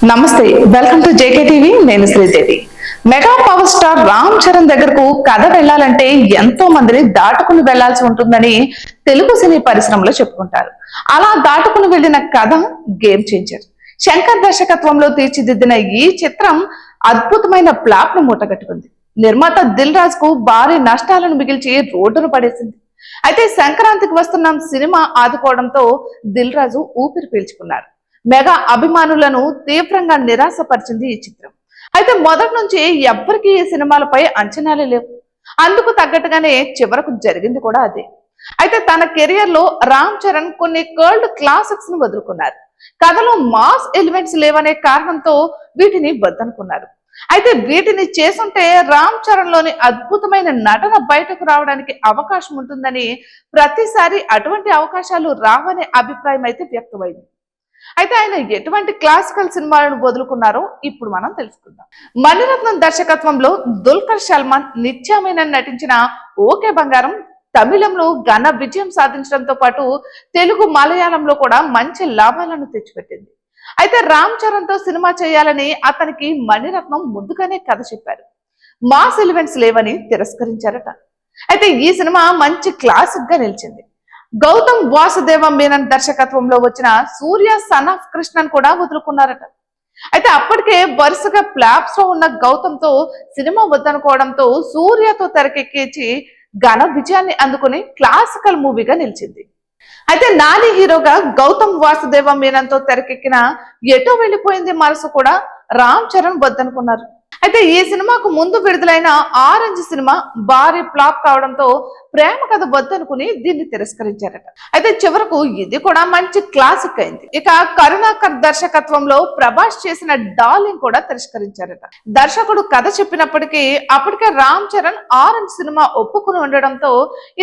నమస్తే, welcome to JK TV. నేను Sridevi. Mega power star Ram Charan దగ్గరకు కథ వెళ్లాలంటే ఎంతో మందిని దాటుకుని వెళ్లాల్సి ఉంటుందని తెలుగు సినీ పరిశ్రమలో చెప్పుకుంటారు. అలా దాటుకుని వెళ్లిన కథ గేమ్ చేంజర్. శంకర్ దర్శకత్వంలో తీర్చిదిద్దిన ఈ చిత్రం అద్భుతమైన ప్లాప్ ను మూటగట్టుకుంది. నిర్మాత దిల్ రాజు కు భారీ నష్టాలను మిగిల్చి రోడ్డును పడేసింది. అయితే సంక్రాంతికి వస్తున్న సినిమా ఆదుకోవడంతో దిల్ రాజు ఊపిరి పీల్చుకున్నారు. మెగా అభిమానులను తీవ్రంగా నిరాశపరిచింది ఈ చిత్రం. అయితే మొదటి నుంచి ఎవ్వరికి ఈ సినిమాలపై అంచనాలే లేవు. అందుకు తగ్గట్టుగానే చివరకు జరిగింది కూడా అదే. అయితే తన కెరియర్ లో రామ్ చరణ్ కొన్ని కర్ల్డ్ క్లాసిక్స్ ను వదులుకున్నారు. కథలో మాస్ ఎలిమెంట్స్ లేవనే కారణంతో వీటిని వద్దనుకున్నారు. అయితే వీటిని చేసుంటే రామ్ చరణ్ లోని అద్భుతమైన నటన బయటకు రావడానికి అవకాశం ఉంటుందని, ప్రతిసారి అటువంటి అవకాశాలు రావనే అభిప్రాయం అయితే వ్యక్తమైంది. అయితే ఆయన ఎటువంటి క్లాసికల్ సినిమాలను వదులుకున్నారో ఇప్పుడు మనం తెలుసుకుందాం. మణిరత్నం దర్శకత్వంలో దుల్కర్ సల్మాన్, నిత్యా మీనన్ నటించిన ఓకే బంగారం తమిళంలో ఘన విజయం సాధించడంతో పాటు తెలుగు, మలయాళంలో కూడా మంచి లాభాలను తెచ్చిపెట్టింది. అయితే రామ్ చరణ్ తో సినిమా చేయాలని అతనికి మణిరత్నం ముందుగానే కథ చెప్పారు. మాస్ ఎలిమెంట్స్ లేవని తిరస్కరించారట. అయితే ఈ సినిమా మంచి క్లాసిక్ గా నిలిచింది. గౌతమ్ వాసుదేవ మీనన్ దర్శకత్వంలో వచ్చిన సూర్య సన్ ఆఫ్ కృష్ణన్ కూడా వదులుకున్నారట. అయితే అప్పటికే వరుసగా ఫ్లాప్స్ లో ఉన్న గౌతమ్ తో సినిమా వద్దనుకోవడంతో సూర్యతో తెరకెక్కించి ఘన విజయాన్ని అందుకుని క్లాసికల్ మూవీగా నిలిచింది. అయితే నాని హీరోగా గౌతమ్ వాసుదేవ మీనన్ తో తెరకెక్కిన ఎటో వెళ్ళిపోయింది మనసు కూడా రామ్ చరణ్ వద్దనుకున్నారు. అయితే ఈ సినిమాకు ముందు విడుదలైన ఆరెంజ్ సినిమా భారీ ఫ్లాప్ కావడంతో ప్రేమ కథ వద్దనుకుని దీన్ని తిరస్కరించారట. అయితే చివరకు ఇది కూడా మంచి క్లాసిక్ అయింది. ఇక కరుణాకర్ దర్శకత్వంలో ప్రభాస్ చేసిన డార్లింగ్ కూడా తిరస్కరించారట. దర్శకుడు కథ చెప్పినప్పటికీ అప్పటికే రామ్ చరణ్ ఆరెంజ్ సినిమా ఒప్పుకుని ఉండడంతో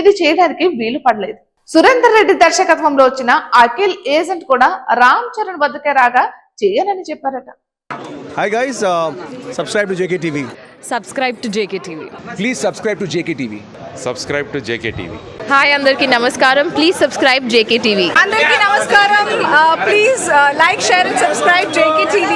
ఇది చేయడానికి వీలు పడలేదు. సురేందర్ రెడ్డి దర్శకత్వంలో వచ్చిన అఖిల్ ఏజెంట్ కూడా రామ్ చరణ్ వద్దకే రాగా చేయనని చెప్పారట. Hi guys, subscribe to JKTV. Subscribe to JKTV. Please subscribe to JKTV. Subscribe to JKTV. Hi andarki namaskaram. Please subscribe JKTV. అందరికీ నమస్కారం. Please like, share and subscribe JKTV.